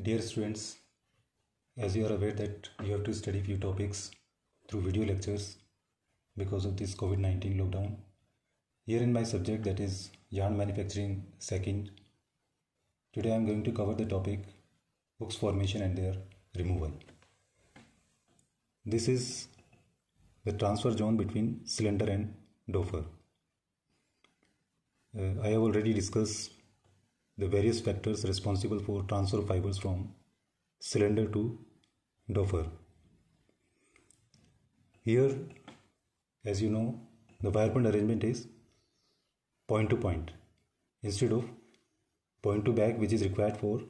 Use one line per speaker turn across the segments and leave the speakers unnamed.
Dear students, as you are aware that you have to study few topics through video lectures because of this COVID-19 lockdown. Here in my subject, that is yarn manufacturing second, today I am going to cover the topic hooks formation and their removal. This is the transfer zone between cylinder and doffer. I have already discussed the various factors responsible for transfer of fibers from cylinder to doffer. Here, as you know, the wire point arrangement is point to point instead of point to back, which is required for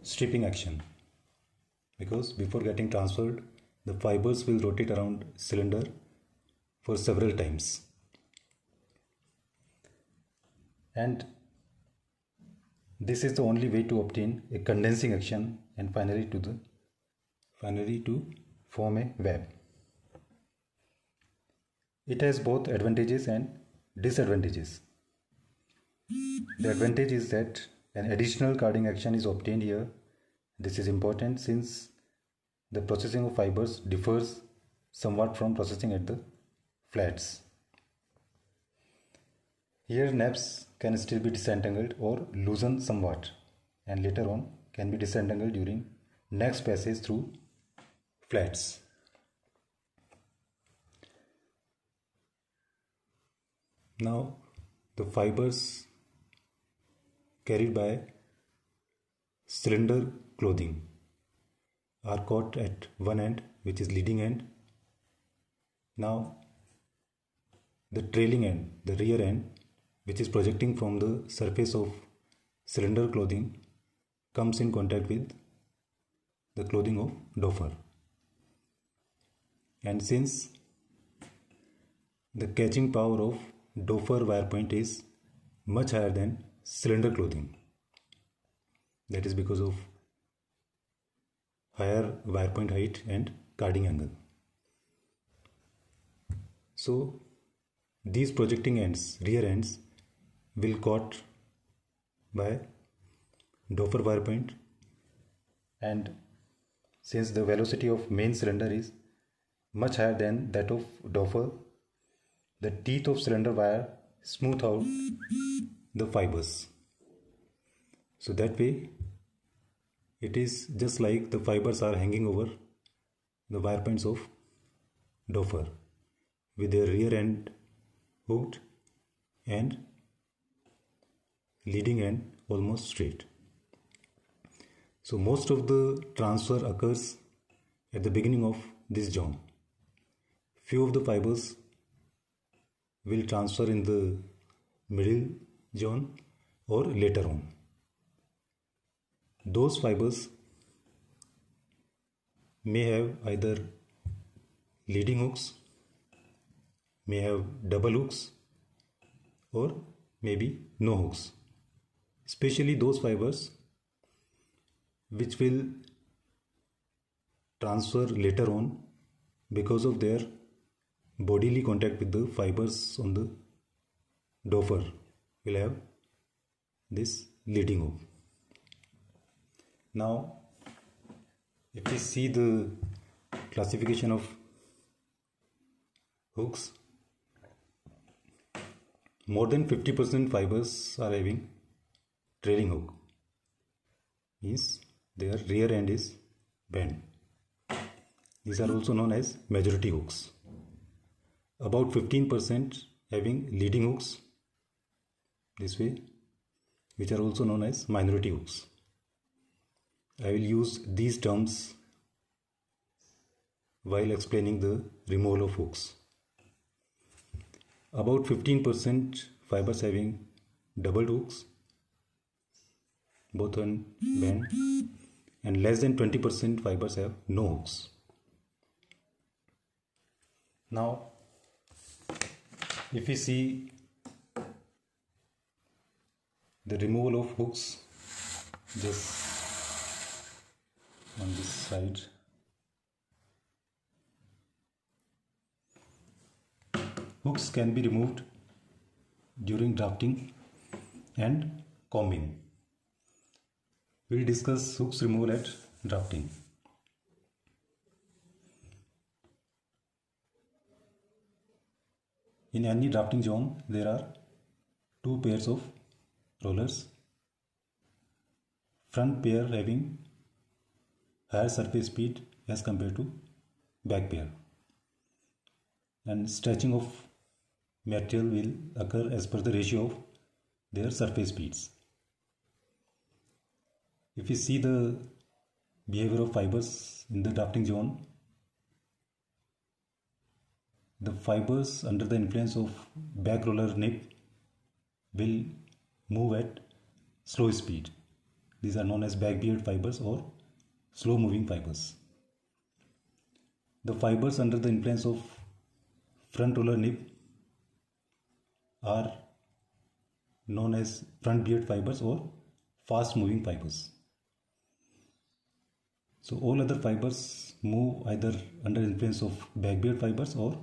stripping action, because before getting transferred the fibers will rotate around cylinder for several times, and this is the only way to obtain a condensing action and finally to form a web. It has both advantages and disadvantages. The advantage is that an additional carding action is obtained here. This is important since the processing of fibers differs somewhat from processing at the flats. Here naps can still be disentangled or loosened somewhat, and later on can be disentangled during next passage through flats. Now the fibers carried by cylinder clothing are caught at one end, which is leading end. Now the trailing end, the rear end, which is projecting from the surface of cylinder clothing, comes in contact with the clothing of doffer. And since the catching power of doffer wire point is much higher than cylinder clothing, that is because of higher wire point height and carding angle. So these projecting ends, rear ends, will caught by doffer wire point, and since the velocity of main cylinder is much higher than that of doffer, the teeth of cylinder wire smooth out the fibers. So that way it is just like the fibers are hanging over the wire points of doffer with their rear end hooked and leading end almost straight. So most of the transfer occurs at the beginning of this zone. Few of the fibers will transfer in the middle zone or later on. Those fibers may have either leading hooks, may have double hooks, or maybe no hooks. Especially those fibers which will transfer later on because of their bodily contact with the fibers on the doffer will have this leading hook. Now if we see the classification of hooks, more than 50% fibers are having trailing hook, means their rear end is bent. These are also known as majority hooks. About 15% having leading hooks this way, which are also known as minority hooks. I will use these terms while explaining the removal of hooks. About 15% fibers having doubled hooks, both on bend, and less than 20% fibers have no hooks. Now if we see the removal of hooks just on this side, hooks can be removed during drafting and combing. We will discuss hooks removal at drafting. In any drafting zone, there are two pairs of rollers. Front pair having higher surface speed as compared to back pair, and stretching of material will occur as per the ratio of their surface speeds. If you see the behavior of fibers in the drafting zone, the fibers under the influence of back roller nib will move at slow speed. These are known as back beard fibers or slow moving fibers. The fibers under the influence of front roller nib are known as front beard fibers or fast moving fibers. So all other fibers move either under influence of back beard fibers or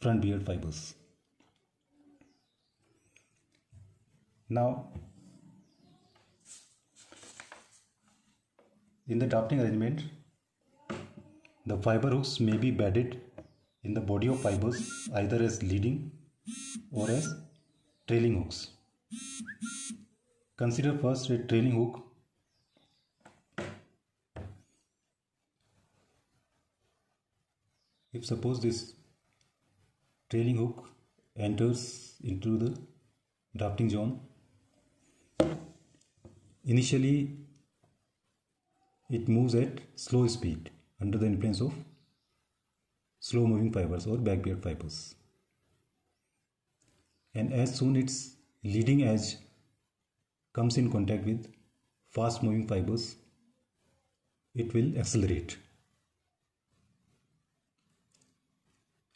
front beard fibers. Now, in the drafting arrangement, the fiber hooks may be bedded in the body of fibers either as leading or as trailing hooks. Consider first a trailing hook. If suppose this trailing hook enters into the drafting zone, initially it moves at slow speed under the influence of slow moving fibers or back beard fibers, and as soon its leading edge comes in contact with fast moving fibers, it will accelerate,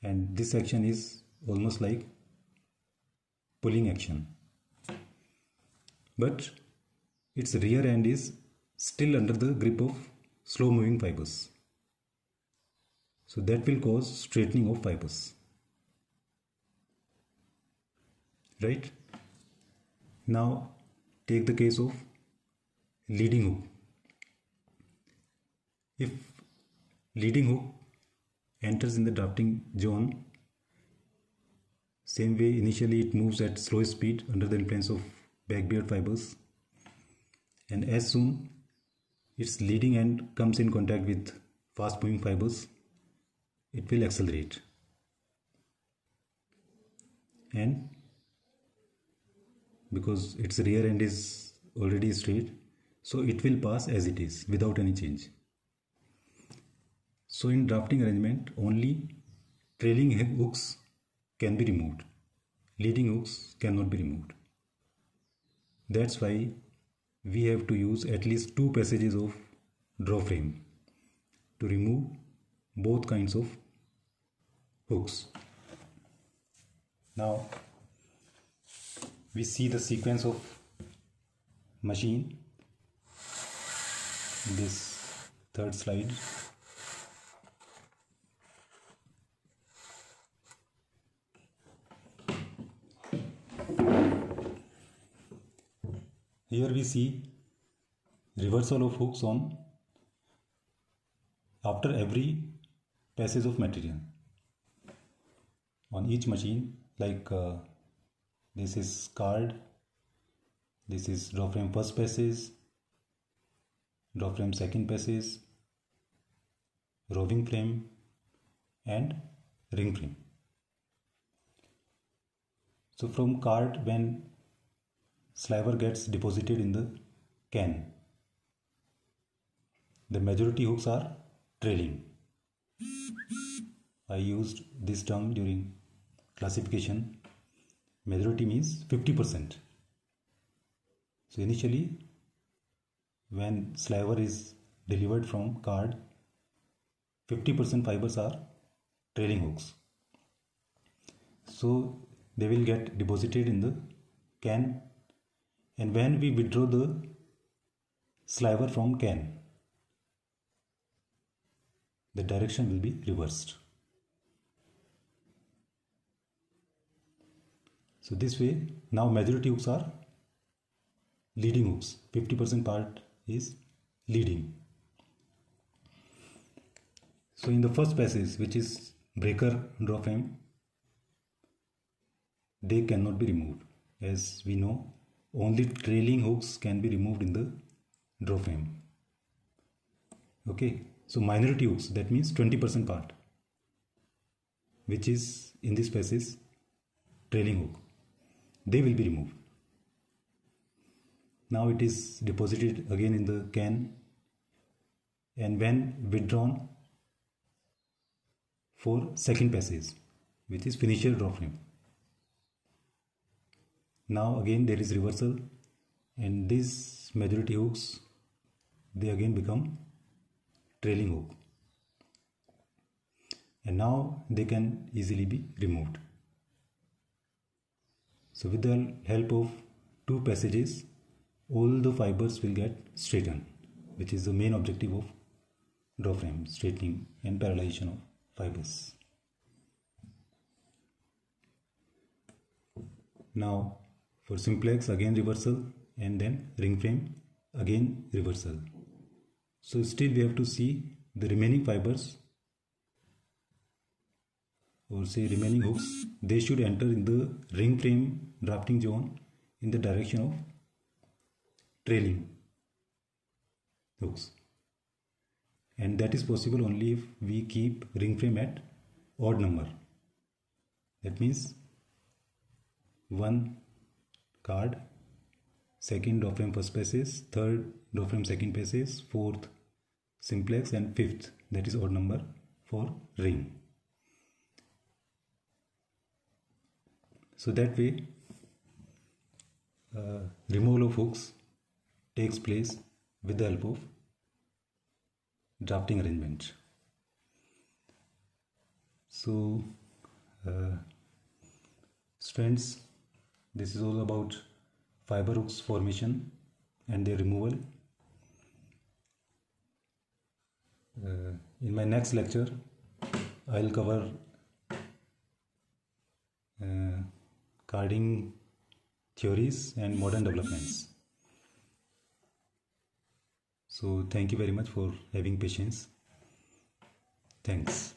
and this action is almost like pulling action, but its rear end is still under the grip of slow moving fibers, so that will cause straightening of fibers. Right? Now take the case of leading hook. If leading hook enters in the drafting zone, same way initially it moves at slow speed under the influence of back beard fibers, and as soon its leading end comes in contact with fast moving fibers, it will accelerate, and because its rear end is already straight, so it will pass as it is without any change. So in drafting arrangement, only trailing hooks can be removed. Leading hooks cannot be removed. That's why we have to use at least two passages of draw frame to remove both kinds of hooks. Now we see the sequence of machine in this third slide. Here we see reversal of hooks on after every passage of material on each machine, like this is card, this is draw frame first passage, draw frame second passage, roving frame and ring frame. So from card, when sliver gets deposited in the can, the majority hooks are trailing. I used this term during classification. Majority means 50%. So initially when sliver is delivered from card, 50% fibers are trailing hooks. So they will get deposited in the can, and when we withdraw the sliver from can, the direction will be reversed. So this way, now majority hooks are leading hooks, 50% part is leading. So in the first passage, which is breaker draw frame, they cannot be removed. As we know, only trailing hooks can be removed in the draw frame. Okay, so minority hooks, that means 20% part, which is in this passage trailing hook, they will be removed. Now it is deposited again in the can, and when withdrawn for second passage, which is finisher draw frame. Now again there is reversal, and these majority hooks, they again become trailing hook, and now they can easily be removed. So with the help of two passages, all the fibers will get straightened, which is the main objective of draw frame, straightening and parallelization of fibers. Now for simplex, again reversal, and then ring frame, again reversal. So still we have to see the remaining fibers, or say remaining hooks, they should enter in the ring frame drafting zone in the direction of trailing hooks, and that is possible only if we keep ring frame at odd number. That means one card, second draw frame first passage, third draw frame second passage, fourth simplex, and fifth, that is odd number for ring. So that way removal of hooks takes place with the help of drafting arrangement. So friends, this is all about fiber hooks formation and their removal. In my next lecture, I will cover carding theories and modern developments. So thank you very much for having patience. Thanks.